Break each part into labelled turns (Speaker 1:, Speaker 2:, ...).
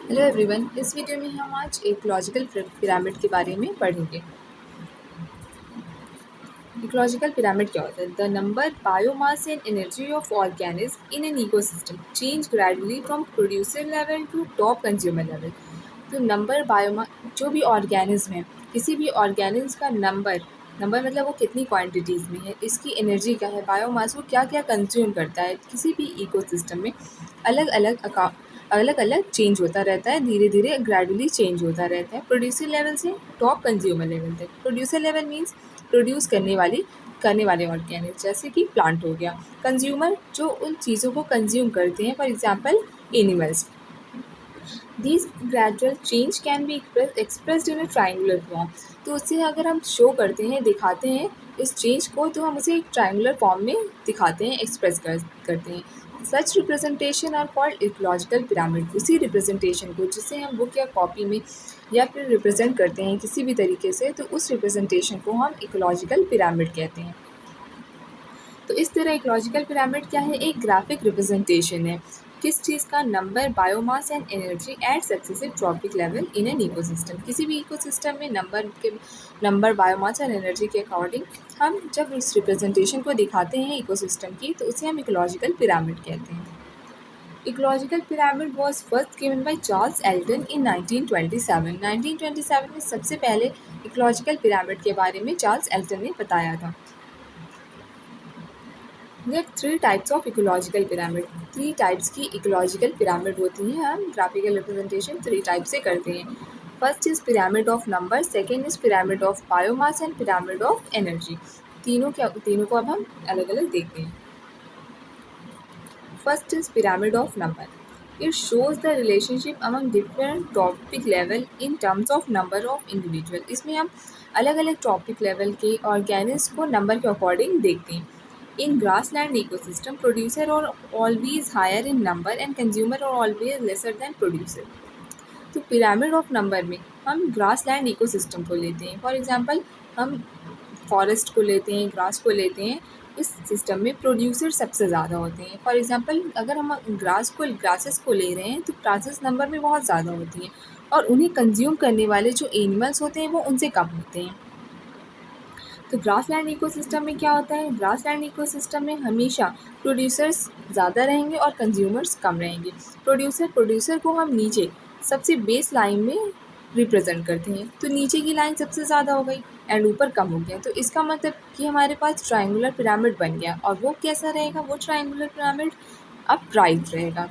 Speaker 1: Hello everyone, इस video में हम आज इकोलॉजिकल पिरामिड के बारे में पढ़ेंगे। इकोलॉजिकल पिरामिड क्या होता है? The number, biomass and energy of organism in an ecosystem change gradually from producer level to top consumer level. तो नंबर, बायोमास, जो भी ऑर्गेनिज्म है, किसी भी ऑर्गेनिज्म का नंबर नंबर मतलब वो कितनी क्वांटिटीज़ में है, इसकी एनर्जी क्या है, बायोमास वो क्या क्या कंज्यूम करता है, किसी भी इकोसिस्टम में अलग अलग चेंज होता रहता है, धीरे धीरे ग्रेजुअली चेंज होता रहता है प्रोड्यूसर लेवल से टॉप कंज्यूमर लेवल तक। प्रोड्यूसर लेवल मीन्स प्रोड्यूस करने वाले ऑर्गेनिक, जैसे कि प्लांट हो गया। कंज्यूमर जो उन चीज़ों को कंज्यूम करते हैं, for example animals. This gradual change can be expressed in a triangular form. तो उससे अगर हम शो करते हैं, दिखाते हैं इस चेंज को, तो हम उसे एक ट्राइंगुलर फॉर्म में दिखाते हैं, एक्सप्रेस करते हैं। Such representation are called ecological pyramid. उसी रिप्रेजेंटेशन को, जिसे हम बुक या कॉपी में या फिर रिप्रेजेंट करते हैं किसी भी तरीके से, तो उस रिप्रेजेंटेशन को हम इकोलॉजिकल पिरामिड कहते हैं। तो इस तरह इकोलॉजिकल पिरामिड क्या है? एक ग्राफिक रिप्रेजेंटेशन है किस चीज़ का? Number, biomass and energy at successive trophic level in an ecosystem. किसी भी इकोसिस्टम में नंबर, बायोमास और एनर्जी के अकॉर्डिंग हम जब इस रिप्रेजेंटेशन को दिखाते हैं इकोसिस्टम की, तो उसे हम इकोलॉजिकल पिरामिड कहते हैं। Ecological pyramid was first given by Charles Elton in 1927। 1927 में सबसे पहले इकोलॉजिकल पिरामिड के बारे में चार्ल्स एल्टन ने बताया था। There three types of ecological pyramid. 3 types की इकोलॉजिकल पिरामिड होती हैं। हम ग्राफिकल रिप्रेजेंटेशन 3 टाइप से करते हैं। First is pyramid of number, second is pyramid of biomass and pyramid of energy. तीनों को अब हम अलग अलग देखते हैं। First is pyramid of number. It shows the relationship among different topic level in terms of number of individual. इसमें हम अलग अलग टॉपिक लेवल के ऑर्गेनिज्म को नंबर के अकॉर्डिंग देखते हैं। In grassland ecosystem, producer are always higher in number and consumer are always lesser than producer. तो पिरामिड ऑफ नंबर में हम ग्रासलैंड इकोसिस्टम को लेते हैं। फॉर एग्जांपल हम फॉरेस्ट को लेते हैं, ग्रास को लेते हैं। इस सिस्टम में प्रोड्यूसर सबसे ज़्यादा होते हैं। फॉर एग्जांपल अगर हम ग्रासेस को ले रहे हैं, तो ग्रासेस नंबर में बहुत ज़्यादा होती हैं और उन्हें कंज्यूम करने वाले जो एनिमल्स होते हैं वो उनसे कम होते हैं। तो ग्रासलैंड इकोसिस्टम में क्या होता है? ग्रासलैंड इकोसिस्टम में हमेशा प्रोड्यूसर्स ज़्यादा रहेंगे और कंज्यूमर्स कम रहेंगे। प्रोड्यूसर को हम नीचे सबसे बेस लाइन में रिप्रेजेंट करते हैं, तो नीचे की लाइन सबसे ज़्यादा हो गई एंड ऊपर कम हो गया। तो इसका मतलब कि हमारे पास ट्रायंगुलर पिरामिड बन गया। और वो कैसा रहेगा? वो ट्रायंगुलर पिरामिड अपराइट रहेगा।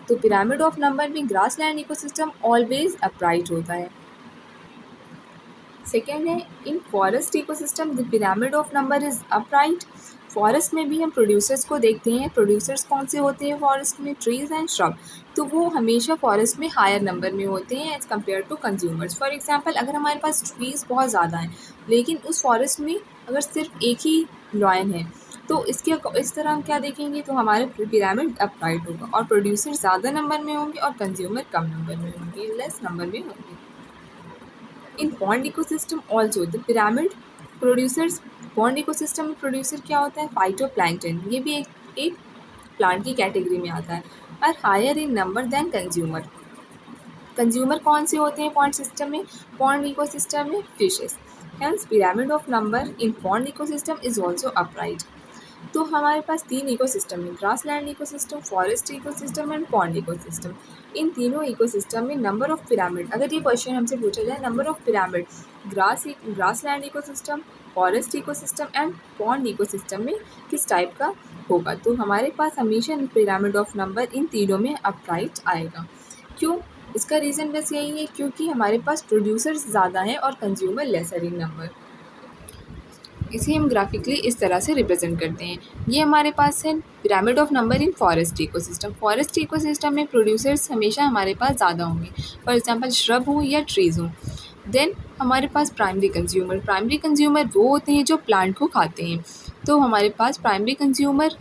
Speaker 1: तो पिरामिड ऑफ नंबर में ग्रासलैंड इकोसिस्टम ऑलवेज अपराइट होता है। सेकेंड है इन forest ecosystem the pyramid of number is upright. Forest में भी हम प्रोड्यूसर्स को देखते हैं। प्रोड्यूसर्स कौन से होते हैं फॉरेस्ट में? Trees and shrub. तो वो हमेशा फॉरेस्ट में हायर नंबर में होते हैं as compare to consumers. For example अगर हमारे पास ट्रीज़ बहुत ज़्यादा हैं, लेकिन उस फॉरेस्ट में अगर सिर्फ एक ही लॉयन है, तो इस तरह हम क्या देखेंगे? तो हमारे पिरामिड अपराइट होगा और प्रोड्यूसर ज़्यादा नंबर में होंगे और कंज्यूमर कम नंबर में होंगे, लेस नंबर में होंगे। इन pond ecosystem also the pyramid producers. Pond ecosystem में प्रोड्यूसर क्या होता है? फाइटोप्लैंक्टन। ये भी एक प्लांट की कैटेगरी में आता है। Are higher in number than consumer. Consumer कौन से होते हैं पॉन्ड सिस्टम में? पॉन्ड इकोसिस्टम में fishes. Hence pyramid of number in pond ecosystem is also upright. तो हमारे पास 3 इकोसिस्टम है, grassland ecosystem, forest ecosystem and pond ecosystem. इन तीनों इकोसिस्टम में नंबर ऑफ पिरामिड, अगर ये क्वेश्चन हमसे पूछा जाए number of pyramid grassland ecosystem, forest ecosystem and pond ecosystem में किस टाइप का होगा, तो हमारे पास हमेशा पिरामिड ऑफ नंबर इन तीनों में अपराइट आएगा। क्यों? इसका रीज़न बस यही है क्योंकि हमारे पास प्रोड्यूसर्स ज़्यादा हैं और कंज्यूमर लेसर इन नंबर। इसे हम ग्राफिकली इस तरह से रिप्रेजेंट करते हैं। ये हमारे पास है pyramid of number in forest ecosystem. Forest ecosystem में प्रोड्यूसर्स हमेशा हमारे पास ज़्यादा होंगे, फॉर एग्जांपल श्रब हो या ट्रीज़ हो। देन हमारे पास प्राइमरी कंज्यूमर वो होते हैं जो प्लांट को खाते हैं। तो हमारे पास प्राइमरी कंज्यूमर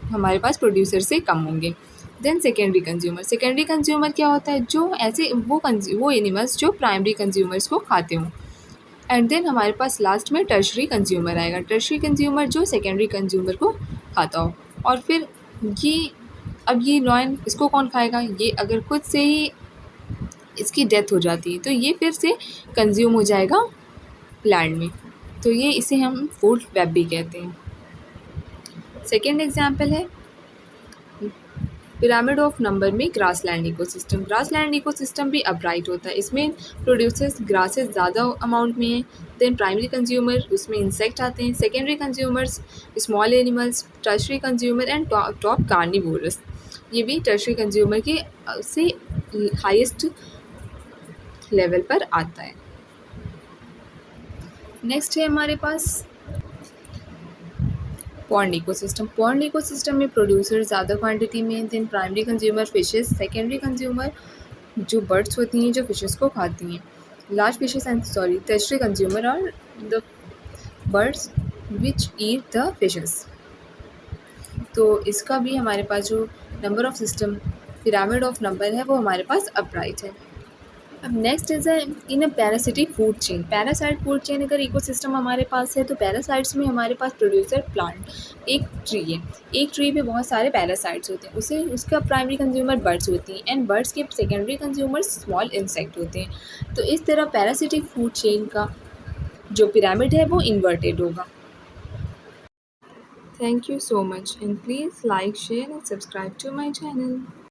Speaker 1: हमारे पास प्रोड्यूसर से कम होंगे। देन सेकेंडरी कंज्यूमर क्या होता है? जो ऐसे वो एनिमल्स जो प्राइमरी कंज्यूमर्स को खाते हों। एंड देन हमारे पास लास्ट में टर्शरी कंज्यूमर आएगा। टर्शरी कंज्यूमर जो सेकेंडरी कंज्यूमर को खाता हो। और फिर ये लॉयन इसको कौन खाएगा? ये अगर खुद से ही इसकी डेथ हो जाती है, तो ये फिर से कंज्यूम हो जाएगा लैंड में। तो ये इसे हम फूड वेब भी कहते हैं। सेकेंड एग्जाम्पल है पिरामिड ऑफ नंबर में ग्रासलैंड इकोसिस्टम। ग्रासलैंड इकोसिस्टम भी अपराइट होता है, इसमें प्रोड्यूसर्स ग्रासेस ज़्यादा अमाउंट में हैं। देन प्राइमरी कंज्यूमर, उसमें इंसेक्ट आते हैं। Secondary consumers small animals. Tertiary consumer and top carnivorous, ये भी टर्शरी कंज्यूमर के से हाईएस्ट लेवल पर आता है। नेक्स्ट है हमारे पास पॉन्ड इकोसिस्टम। पॉन्ड इकोसिस्टम में प्रोड्यूसर ज़्यादा क्वांटिटी में, then primary consumer fishes, secondary consumer जो बर्ड्स होती हैं जो फिशेस को खाती हैं, large fishes and tertiary consumer are the birds which eat the fishes. तो इसका भी हमारे पास जो number of system pyramid of number है वो हमारे पास अपराइट है। अब next is in a parasitic food chain. Parasite food chain अगर इकोसिस्टम हमारे पास है तो पैरासाइट्स में हमारे पास प्रोड्यूसर प्लांट एक ट्री है। एक ट्री पे बहुत सारे पैरासाइट्स होते हैं, उसे उसका प्राइमरी कंज्यूमर बर्ड्स होती हैं एंड बर्ड्स के सेकेंडरी कंज्यूमर स्मॉल इंसेक्ट होते हैं। तो इस तरह पैरासिटिक फूड चेन का जो पिरामिड है वो इन्वर्टेड होगा। Thank you so much and please like share and subscribe to my channel.